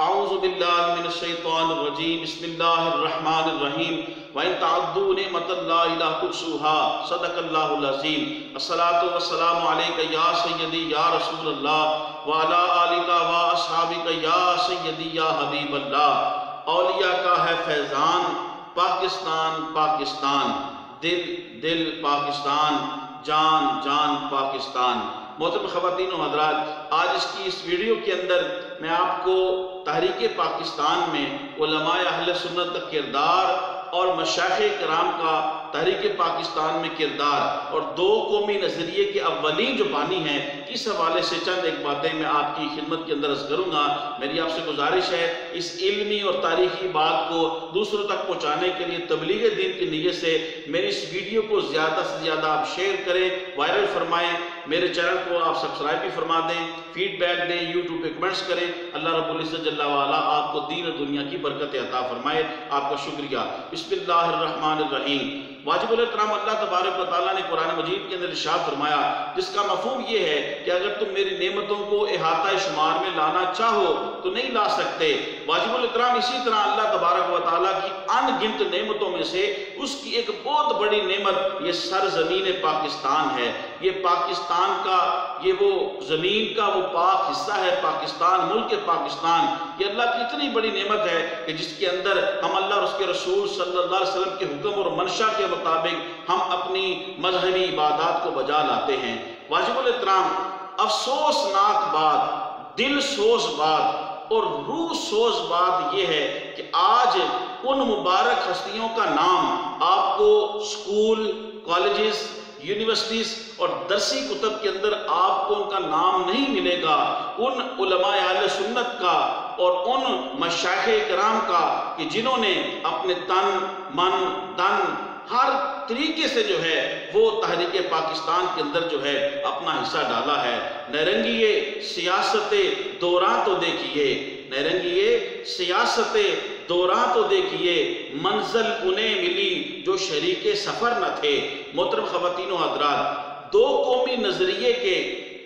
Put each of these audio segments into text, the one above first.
اعوذ باللہ من الشیطان الرجیم بسم اللہ الرحمن الرحیم وَإِن تَعُدُّوا نِعْمَةَ اللَّهِ لَا تُحْصُوهَا صدق اللہ العظیم الصلاۃ والسلام علیک یا سیدی یا رسول اللہ وعلی آلک واصحابک یا سیدی یا حبیب اللہ۔ اولیاء کا ہے فیضان، پاکستان پاکستان، دل دل پاکستان، جان جان پاکستان۔ محترم خواتین و حضرات، آج اس کی اس ویڈیو کے اندر میں آپ کو تحریک پاکستان میں علماء اہل سنت کا کردار اور مشائخ کرام کا تحریک پاکستان میں کردار اور دو قومی نظریے کے اولین جو بانی ہیں، اس حوالے سے چند ایک باتیں میں آپ کی خدمت کے اندر عرض کروں گا۔ میری آپ سے گزارش ہے اس علمی اور تاریخی بات کو دوسروں تک پہنچانے کے لیے تبلیغ دین کی نیت سے میری اس ویڈیو کو زیادہ سے زیادہ آپ شیئر کریں، وائرل فرمائیں، میرے چینل کو آپ سبسکرائب بھی فرما دیں، فیڈ بیک دیں، یوٹیوب پہ کمنٹس کریں۔ اللہ رب العزت جل وعلا آپ کو دین اور دنیا کی برکت عطا فرمائے۔ آپ کا شکریہ۔ بسم اللہ الرحمن الرحیم۔ واجب الاحترام اللہ تبارک و تعالیٰ نے قرآن مجید کے اندر ارشاد فرمایا، جس کا مفہوم یہ ہے کہ اگر تم میری نعمتوں کو احاطہ شمار میں لانا چاہو تو نہیں لا سکتے۔ واجب الاحترام اسی طرح اللہ تبارک و تعالیٰ کی ان گنت نعمتوں میں سے اس کی ایک بہت بڑی نعمت یہ سرزمین پاکستان ہے۔ یہ پاکستان کا، یہ وہ زمین کا وہ پاک حصہ ہے پاکستان، ملک پاکستان۔ یہ اللہ کی اتنی بڑی نعمت ہے کہ جس کے اندر ہم اللہ اور اس کے رسول صلی اللہ علیہ وسلم کے حکم اور منشا کے مطابق ہم اپنی مذہبی عبادات کو بجا لاتے ہیں۔ واجب الاحترام، افسوسناک بات، دل سوز بات اور روح سوز بات یہ ہے کہ آج ان مبارک ہستیوں کا نام آپ کو سکول، کالجز، یونیورسٹیز اور درسی کتب کے اندر آپ کو ان کا نام نہیں ملے گا، ان علماء اہل سنت کا اور ان مشائخ کرام کا کہ جنہوں نے اپنے تن من دن ہر طریقے سے جو ہے وہ تحریک پاکستان کے اندر جو ہے اپنا حصہ ڈالا ہے۔ نیرنگیے سیاست دوران تو دیکھیے، نیرنگیے سیاست دوران تو دیکھیے، منزل انہیں ملی جو شریک سفر نہ تھے۔ محترم خواتین و حضرات، دو قومی نظریے کے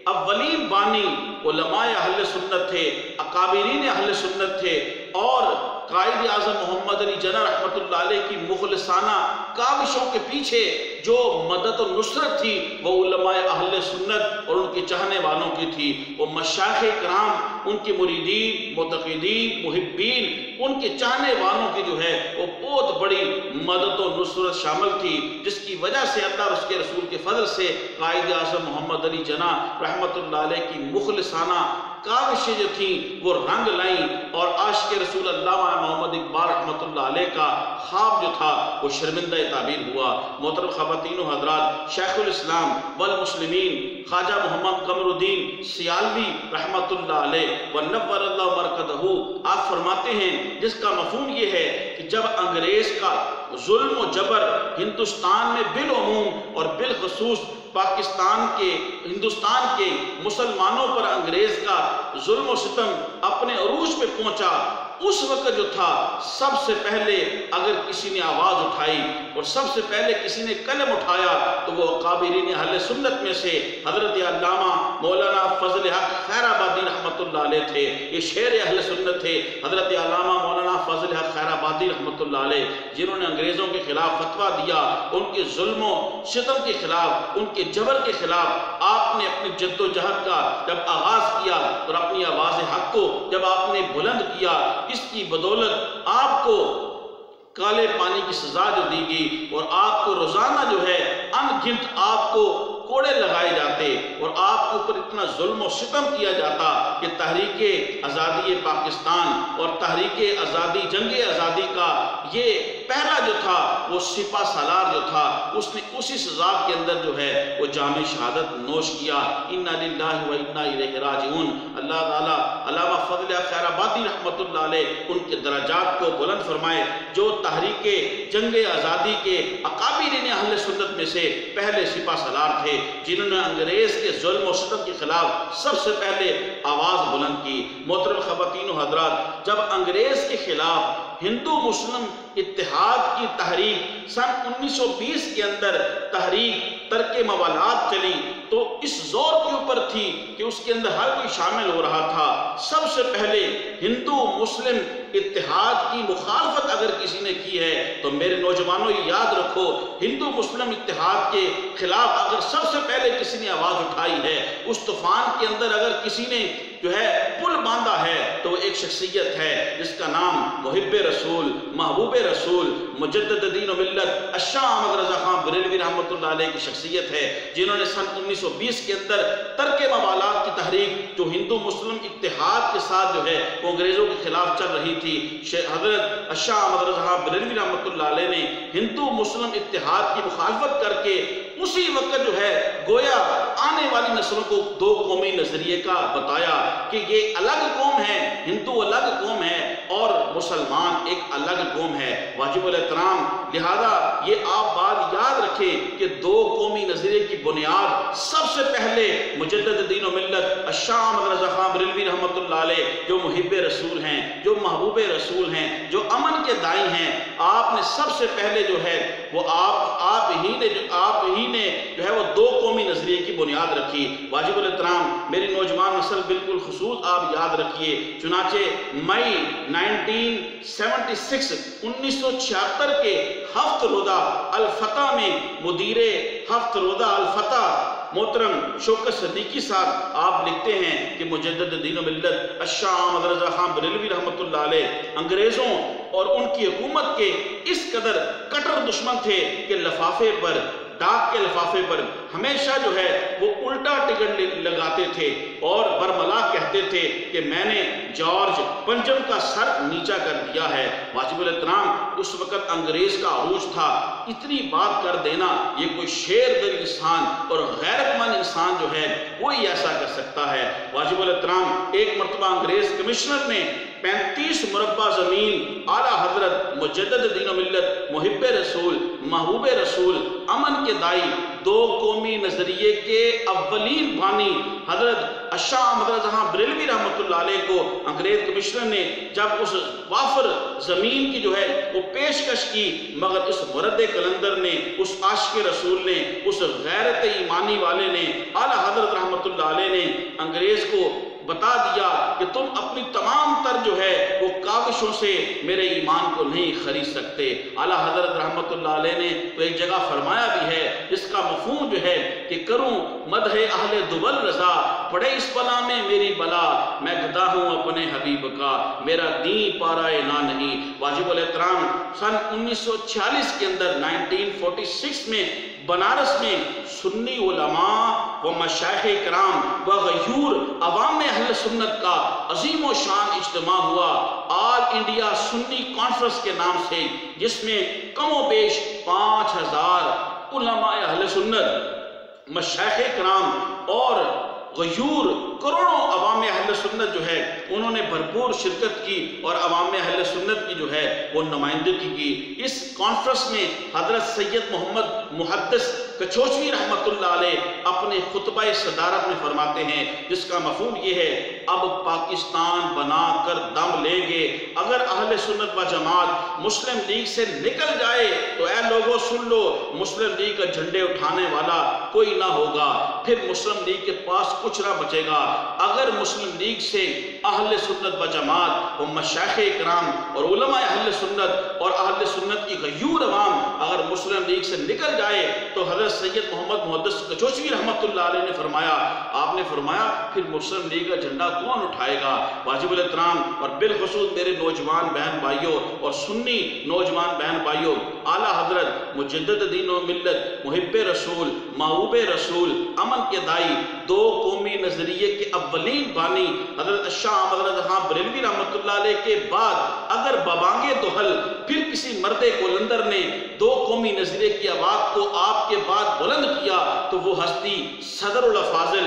اولین بانی علماء اہل سنت تھے، اکابرین اہل سنت تھے، اور قائد اعظم محمد علی جناح رحمۃ اللہ علیہ کی مخلصانہ کاوشوں کے پیچھے جو مدد و نصرت تھی وہ علماء اہل سنت اور ان کے چاہنے والوں کی تھی۔ وہ مشائخ کرام، ان کے مریدین، معتقدین، محبین، ان کے چاہنے والوں کی جو ہے وہ بہت بڑی مدد و نصرت شامل تھی، جس کی وجہ سے اللہ اور اس کے رسول کے فضل سے قائد اعظم محمد علی جناح رحمۃ اللہ علیہ کی مخلصانہ کاوشیں جو تھیں وہ رنگ لائیں، اور عاشق رسول علامہ محمد اقبال رحمۃ اللہ علیہ کا خواب جو تھا وہ شرمندہ تعبیر ہوا۔ محترم خواتین و حضرات، شیخ الاسلام والمسلمین خواجہ محمد قمر الدین سیالوی رحمۃ اللہ علیہ ونور اللہ مرکزہ، آپ فرماتے ہیں جس کا مفہوم یہ ہے کہ جب انگریز کا ظلم و جبر ہندوستان میں بالعموم اور بالخصوص پاکستان کے، ہندوستان کے مسلمانوں پر انگریز کا ظلم و ستم اپنے عروج پہ پہنچا، اس وقت جو تھا سب سے پہلے اگر کسی نے آواز اٹھائی اور سب سے پہلے کسی نے قلم اٹھایا تو وہ اکابرین اہل سنت میں سے حضرت علامہ مولانا فضل حق خیر آبادی رحمۃ اللہ علیہ تھے۔ یہ شیر اہل سنت تھے، حضرت علامہ مولانا فضل حق خیر آبادی رحمۃ اللہ علیہ، جنہوں نے انگریزوں کے خلاف فتویٰ دیا، ان کے ظلم و ستم کے خلاف، ان کے جبر کے خلاف آپ نے اپنی جد و جہد کا جب آغاز کیا اور اپنی آواز حق کو جب آپ نے بلند کیا، اس کی بدولت آپ کو کالے پانی کی سزا جو دی گئی اور آپ کو روزانہ جو ہے ان گنت آپ کو کوڑے لگائے جاتے اور آپ کے اوپر اتنا ظلم و ستم کیا جاتا کہ تحریک آزادی پاکستان اور تحریک آزادی، جنگ آزادی کا یہ پہلا جو تھا وہ سپہ سالار جو تھا، اس نے اسی سزا کے اندر جو ہے وہ جام شہادت نوش کیا۔ انا للہ و انا الیہ راجعون۔ اللہ تعالیٰ علامہ فضل خیر آبادی رحمۃ اللہ علیہ ان کے درجات کو بلند فرمائے، جو تحریک جنگ آزادی کے اکابرین اہل سنت میں سے پہلے سپہ سالار تھے، جنہوں نے انگریز کے ظلم و ستم کے خلاف سب سے پہلے آواز بلند کی۔ محترم خواتین و حضرات، جب انگریز کے خلاف ہندو مسلم اتحاد کی تحریک سن 1920 کے اندر تحریک ترک موالات چلی تو اس زور کے اوپر تھی کہ اس کے اندر ہر کوئی شامل ہو رہا تھا۔ سب سے پہلے ہندو مسلم اتحاد کی مخالفت اگر کسی نے کی ہے تو میرے نوجوانوں یہ یاد رکھو، ہندو مسلم اتحاد کے خلاف اگر سب سے پہلے کسی نے آواز اٹھائی ہے، اس طوفان کے اندر اگر کسی نے جو ہے پل باندھا ہے تو وہ ایک شخصیت ہے جس کا نام محب رسول، محبوب رسول، مجدد دین و ملت الشاہ احمد رضا خان بریلوی رحمۃ اللہ علیہ کی شخصیت ہے، جنہوں نے سن 1920 کے اندر ترک موالات کی تحریک جو ہندو مسلم اتحاد کے ساتھ جو ہے وہ انگریزوں کے خلاف چل رہی تھی، حضرت الشاہ احمد رضا خان بریلوی رحمۃ اللہ علیہ نے ہندو مسلم اتحاد کی مخالفت کر کے اسی وقت جو ہے گویا آنے والی نسلوں کو دو قومی نظریے کا بتایا کہ یہ الگ قوم ہے، ہندو الگ قوم ہے اور مسلمان ایک الگ قوم ہے۔ واجب الاحترام، لہذا یہ آپ بات یاد رکھیں کہ دو قومی نظریے کی بنیاد سب سے پہلے مجدد دین و ملت الشاہ احمد رضا خان بریلوی رحمۃ اللہ علیہ جو محب رسول ہیں، جو محبوب رسول ہیں، جو امن کے دائی ہیں، آپ نے سب سے پہلے جو ہے وہ آپ ہی نے جو ہے وہ دو قومی نظریے کی بنیاد رکھی۔ واجب الاحترام میری نوجوان نسل بالکل خصوص آپ یاد رکھیے، چنانچہ مئی 1976 کے ہفت روزہ الفتح میں مدیر ہفت روزہ الفتح محترم شوکت صدیقی صاحب آپ لکھتے ہیں کہ مجدد دین و ملت الشاہ احمد رضا خان بریلوی رحمۃ اللہ علیہ انگریزوں اور ان کی حکومت کے اس قدر کٹر دشمن تھے کہ لفافے پر، ڈاک کے لفافے پر ہمیشہ جو ہے وہ الٹا ٹکٹ لگاتے تھے اور برملا کہتے تھے کہ میں نے جارج پنجم کا سر نیچا کر دیا ہے۔ واجب الاحترام اس وقت انگریز کا عروج تھا، اتنی بات کر دینا یہ کوئی شیر دل انسان اور غیرت مند انسان جو ہے وہی ایسا کر سکتا ہے۔ واجب الاحترام ایک مرتبہ انگریز کمشنر نے 35 مربع زمین اعلیٰ حضرت مجدد دین و ملت محب رسول، محبوب رسول، امن کے دائی، دو قومی نظریے کے اولین بانی حضرت الشاہ احمد رضا خان بریلوی رحمۃ اللہ علیہ کو انگریز کمشنر نے جب اس وافر زمین کی جو ہے وہ پیشکش کی، مگر اس مرد کلندر نے، اس عاشق رسول نے، اس غیرت ایمانی والے نے، اعلیٰ حضرت رحمۃ اللہ علیہ نے انگریز کو بتا دیا کہ تم اپنی تمام تر جو ہے وہ کاوشوں سے میرے ایمان کو نہیں خرید سکتے۔ اعلیٰ حضرت رحمۃ اللہ علیہ نے تو ایک جگہ فرمایا بھی ہے، اس کا مفہوم جو ہے کہ کروں مدح اہل دول رضا، پڑے اس بلا میں میری بلا، میں گدا ہوں اپنے حبیب کا، میرا دین پارائے نہ نہیں۔ واجب الاحترام سن 1946 کے اندر 1946 میں بنارس میں سنی علماء و مشائخ کرام و غیور عوام اہل سنت کا عظیم و شان اجتماع ہوا، آل انڈیا سنی کانفرنس کے نام سے، جس میں کم و بیش 5000 علماء اہل سنت، مشائخ کرام اور غیور کروڑوں عوام اہل سنت جو ہے انہوں نے بھرپور شرکت کی اور عوام اہل سنت کی جو ہے وہ نمائندگی کی۔ اس کانفرنس میں حضرت سید محمد محدث کچوچوی رحمۃ اللہ علیہ اپنے خطبہ صدارت میں فرماتے ہیں، جس کا مفہوم یہ ہے، اب پاکستان بنا کر دم لیں گے، اگر اہل سنت و جماعت مسلم لیگ سے نکل جائے تو اے لوگوں سن لو، مسلم لیگ کا جھنڈے اٹھانے والا کوئی نہ ہوگا، پھر مسلم لیگ کے پاس کچھ نہ بچے گا۔ اگر مسلم لیگ سے اہل سنت و جماعت و مشائخ کرام اور علماء اہل سنت اور اہل سنت کی غیور عوام اگر مسلم لیگ سے نکل جائے تو حضرت سید محمد محدث کچوچوی رحمۃ اللہ علیہ نے فرمایا، آپ نے فرمایا پھر مسلم لیگ کا جھنڈا کون اٹھائے گا؟ واجب الاحترام اور بالخصوص میرے نوجوان بہن بھائیوں اور سنی نوجوان بہن بھائیوں، اعلیٰ حضرت مجدد دین و ملت محب رسول، محبوب رسول، امن کے دائی، دو قومی نظریے کے اولین بانی حضرت الشاہ احمد رضا خان بریلوی رحمۃ اللہ علیہ کے بعد اگر ببانگے دہل پھر کسی مرد کلندر نے دو قومی نظریے کی آواز کو آپ کے بعد بلند کیا تو وہ ہستی صدر الافاضل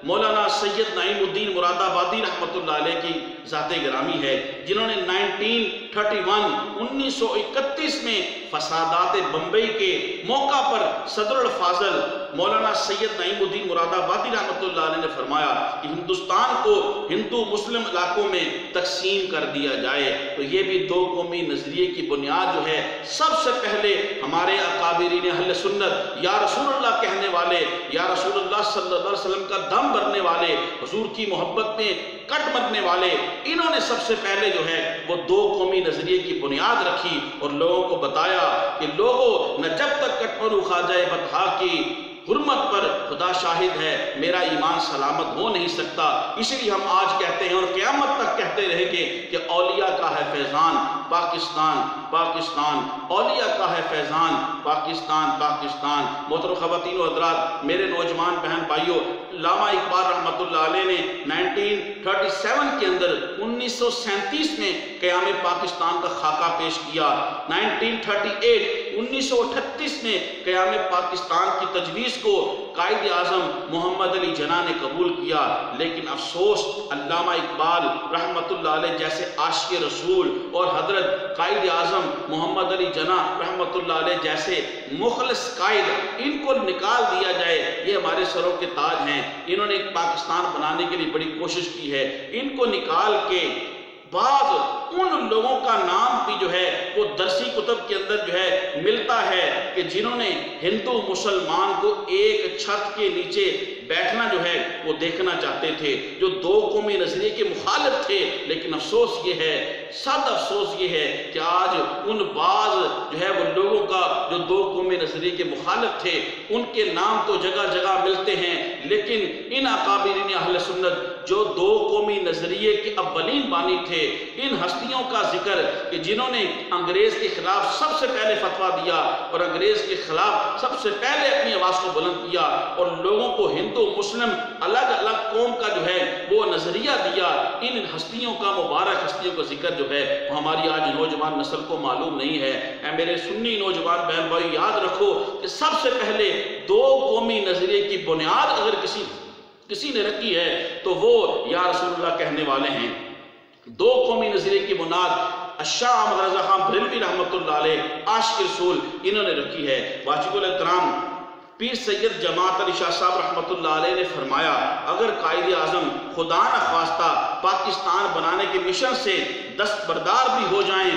مولانا سید نعیم الدین مراد آبادی رحمۃ اللہ علیہ کی ذات گرامی ہے، جنہوں نے 1931 میں فسادات بمبئی کے موقع پر صدر الافاضل مولانا سید نعیم الدین مراد آبادی رحمۃ اللہ علیہ نے فرمایا کہ ہندوستان کو ہندو مسلم علاقوں میں تقسیم کر دیا جائے، تو یہ بھی دو قومی نظریے کی بنیاد جو ہے سب سے پہلے ہمارے اکابرین اہل سنت، یا رسول اللہ کہنے والے، یا رسول اللہ صلی اللہ علیہ وسلم کا دم بھرنے والے، حضور کی محبت میں کٹ مرنے والے، انہوں نے سب سے پہلے جو ہے وہ دو قومی نظریے کی بنیاد رکھی اور لوگوں کو بتایا کہ لوگوں نہ جب تک کٹ مرو خواجہ بطحا کی حرمت پر خدا شاہد ہے میرا ایمان سلامت ہو نہیں سکتا۔ اسی لیے ہم آج کہتے ہیں اور قیامت تک کہتے رہیں گے کہ اولیاء کا ہے فیضان پاکستان پاکستان، اولیاء کا ہے فیضان پاکستان پاکستان۔ محترم خواتین و حضرات، میرے نوجوان بہن بھائیوں، علامہ اقبال رحمۃ اللہ علیہ نے 1937 کے اندر 1937 میں قیام پاکستان کا خاکہ پیش کیا، 1938 میں قیام پاکستان کی تجویز کو قائد اعظم محمد علی جناح نے قبول کیا، لیکن افسوس علامہ اقبال رحمۃ اللہ علیہ جیسے عاشق رسول اور حضرت قائد اعظم محمد علی جناح رحمۃ اللہ علیہ جیسے مخلص قائد، ان کو نکال دیا جائے، یہ ہمارے سروں کے تاج ہیں، انہوں نے ایک پاکستان بنانے کے لیے بڑی کوشش کی ہے، ان کو نکال کے بعض ان لوگوں کا نام بھی جو ہے وہ درسی کتب کے اندر جو ہے ملتا ہے کہ جنہوں نے ہندو مسلمان کو ایک چھت کے نیچے بیٹھنا جو ہے وہ دیکھنا چاہتے تھے، جو دو قومی نظریے کے مخالف تھے، لیکن افسوس یہ ہے، سخت افسوس یہ ہے کہ آج ان بعض جو ہے وہ لوگوں کا جو دو قومی نظریے کے مخالف تھے ان کے نام تو جگہ جگہ ملتے ہیں، لیکن ان اکابرین اہل سنت جو دو قومی نظریے کے اولین بانی تھے، ان ہستیوں کا ذکر کہ جنہوں نے انگریز کے خلاف سب سے پہلے فتویٰ دیا اور انگریز کے خلاف سب سے پہلے اپنی آواز کو بلند کیا اور لوگوں کو ہندو مسلم الگ الگ قوم کا جو ہے وہ نظریہ دیا، ان ہستیوں کا، مبارک ہستیوں کا ذکر جو ہے وہ ہماری آج نوجوان نسل کو معلوم نہیں ہے۔ اے میرے سنی نوجوان بہن بھائی، یاد رکھو کہ سب سے پہلے دو قومی نظریے کی بنیاد اگر کسی نے رکھی ہے تو وہ یا رسول اللہ کہنے والے ہیں۔ دو قومی نظریے کی بنیاد الشاہ احمد رضا خان بریلوی رحمۃ اللہ علیہ عاشق رسول انہوں نے رکھی ہے۔ واجب الاحترام پیر سید جماعت علی شاہ صاحب رحمۃ اللہ علیہ نے فرمایا، اگر قائد اعظم خدا نہ خواستہ پاکستان بنانے کے مشن سے دستبردار بھی ہو جائیں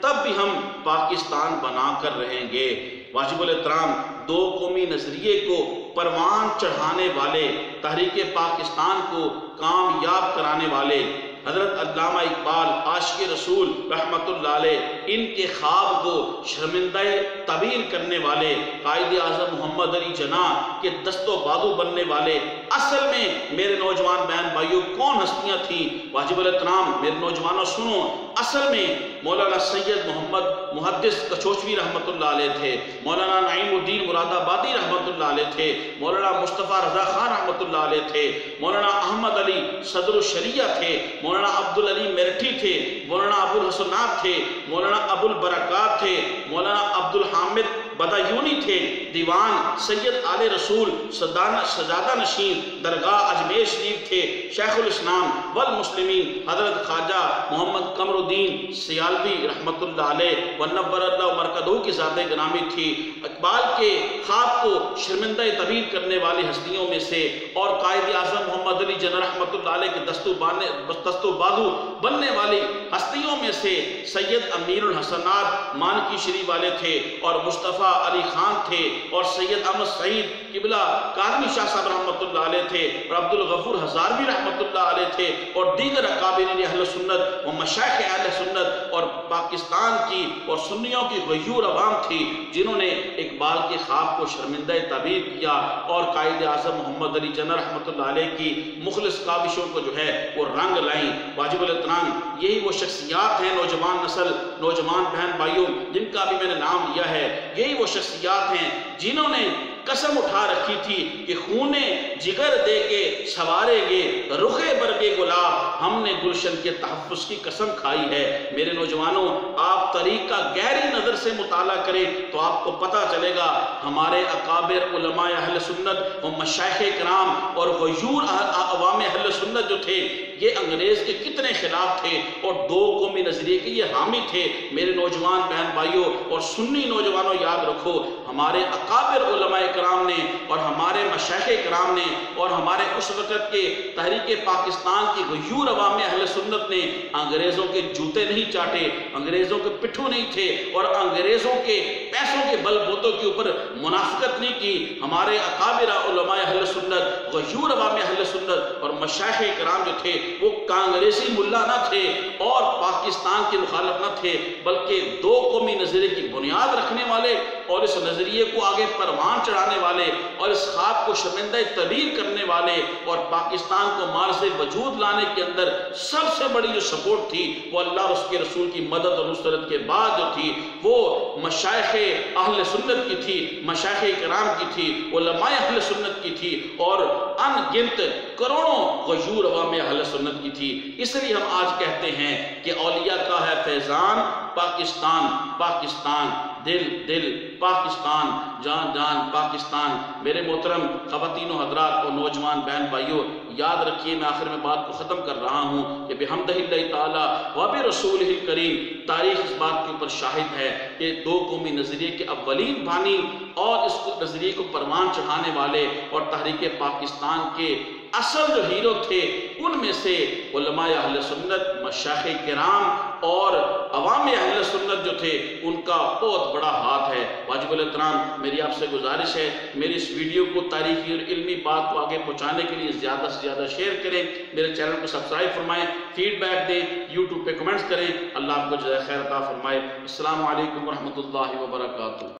تب بھی ہم پاکستان بنا کر رہیں گے۔ واجب الاحترام دو قومی نظریے کو پروان چڑھانے والے، تحریک پاکستان کو کامیاب کرانے والے حضرت علامہ اقبال عاشق رسول رحمۃ اللہ علیہ، ان کے خواب کو شرمندہ تعبیر کرنے والے قائد اعظم محمد علی جناح کے دست و بازو بننے والے، اصل میں میرے نوجوان بہن بھائیوں کون ہستیاں تھیں؟ واجب الاحترام میرے نوجوانوں سنو، اصل میں مولانا سید محمد محدث کچھوچوی رحمۃ اللہ علیہ تھے، مولانا نعیم الدین مراد آبادی رحمۃ اللہ علیہ تھے، مولانا مصطفیٰ رضا خان رحمۃ اللہ علیہ تھے، مولانا احمد علی صدر الشریعہ تھے، مولانا عبدالعلی میرٹھی تھے، مولانا ابو الحسنات تھے، مولانا ابو البرکات تھے، مولانا عبدالحامد بدایونی تھے، دیوان سید آل رسول سجادہ نشین درگاہ اجمیر شریف تھے، شیخ الاسلام والمسلمین حضرت خواجہ محمد قمر الدین سیالوی رحمۃ اللہ علیہ ونور اللہ مرکزہ کی ذات گرامی تھی۔ اقبال کے خواب کو شرمندہ تعبیر کرنے والی ہستیوں میں سے اور قائد اعظم محمد علی جناح رحمۃ اللہ علیہ کے دست و بازو بننے والی ہستیوں میں سے سید امیر الحسنات مانکی شریف والے تھے اور مصطفیٰ علی خان تھے اور سید احمد سعید قبلہ کاظمی شاہ صاحب رحمۃ اللہ علیہ تھے اور عبد الغفور ہزاروی رحمۃ اللہ علیہ تھے اور دیگر اکابرین اہل سنت و مشائخ اہل سنت اور پاکستان کی اور سنیوں کی غیور عوام تھی جنہوں نے اقبال کے خواب کو شرمندہ تعبیر کیا اور قائد اعظم محمد علی جناح رحمۃ اللہ علیہ کی مخلص کاوشوں کو جو ہے وہ رنگ لائیں۔ واجب الاحترام یہی وہ شخصیات ہیں، نوجوان نسل، نوجوان بہن بھائیوں جن کا بھی میں نے نام لیا ہے، یہی وہ شخصیات ہیں جنہوں نے قسم اٹھا رکھی تھی کہ خونے جگر دے کے سوارے گے رخے برگے گلاب، ہم نے گلشن کے تحفظ کی قسم کھائی ہے۔ میرے نوجوانوں، آپ طریق کا گہری نظر سے مطالعہ کریں تو آپ کو پتہ چلے گا ہمارے اکابر علماء اہل سنت و مشائخ کرام اور غیور عوام اہل سنت جو تھے یہ انگریز کے کتنے خلاف تھے اور دو قومی نظریے کے یہ حامی تھے۔ میرے نوجوان بہن بھائیوں اور سنی نوجوانوں، یاد رکھو ہمارے اکابر علماء کرام نے اور ہمارے مشائخ کرام نے اور ہمارے اس وقت کے تحریک پاکستان کی غیور عوام اہل سنت نے انگریزوں کے جوتے نہیں چاٹے، انگریزوں کے پٹھو نہیں تھے اور انگریزوں کے پیسوں کے بل بوتوں کے اوپر منافقت نہیں کی۔ ہمارے اکابر علماء اہل سنت، غیور عوام اہل سنت اور مشائخ کرام جو تھے وہ کانگریسی ملا نہ تھے اور پاکستان کے مخالف نہ تھے، بلکہ دو قومی نظریے کی بنیاد رکھنے والے اور اس نظریے کو آگے پروان چڑھانے والے اور اس خواب کو شرمندہ تعبیر کرنے والے اور پاکستان کو معرض وجود لانے کے اندر سب سے بڑی جو سپورٹ تھی وہ اللہ اور اس کے رسول کی مدد اور نصرت کے بعد جو تھی وہ مشائخ اہل سنت کی تھی، مشائخ کرام کی تھی، علماء اہل سنت کی تھی اور ان گنت کروڑوں غیور عوام اہل سنت کی تھی۔ اس لیے ہم آج کہتے ہیں کہ اولیاء کا ہے فیضان، پاکستان پاکستان، دل دل پاکستان، جان جان پاکستان۔ میرے محترم خواتین و حضرات اور نوجوان بہن بھائیوں، یاد رکھیے میں آخر میں بات کو ختم کر رہا ہوں کہ بحمدہ اللہ تعالیٰ وبرسولہ الکریم، تاریخ اس بات کے اوپر شاہد ہے کہ دو قومی نظریے کے اولین بانی اور اس نظریے کو پروان چڑھانے والے اور تحریک پاکستان کے اصل جو ہیرو تھے ان میں سے علماء اہل سنت، مشائخ کرام اور عوام اہل سنت جو تھے ان کا بہت بڑا ہاتھ ہے۔ واجب الاحترام میری آپ سے گزارش ہے میری اس ویڈیو کو تاریخی اور علمی بات کو آگے پہنچانے کے لیے زیادہ سے زیادہ شیئر کریں، میرے چینل کو سبسکرائب فرمائیں، فیڈ بیک دیں، یوٹیوب پہ کمنٹس کریں۔ اللہ آپ کو جزائے خیر عطا فرمائے۔ السلام علیکم ورحمۃ اللہ وبرکاتہ۔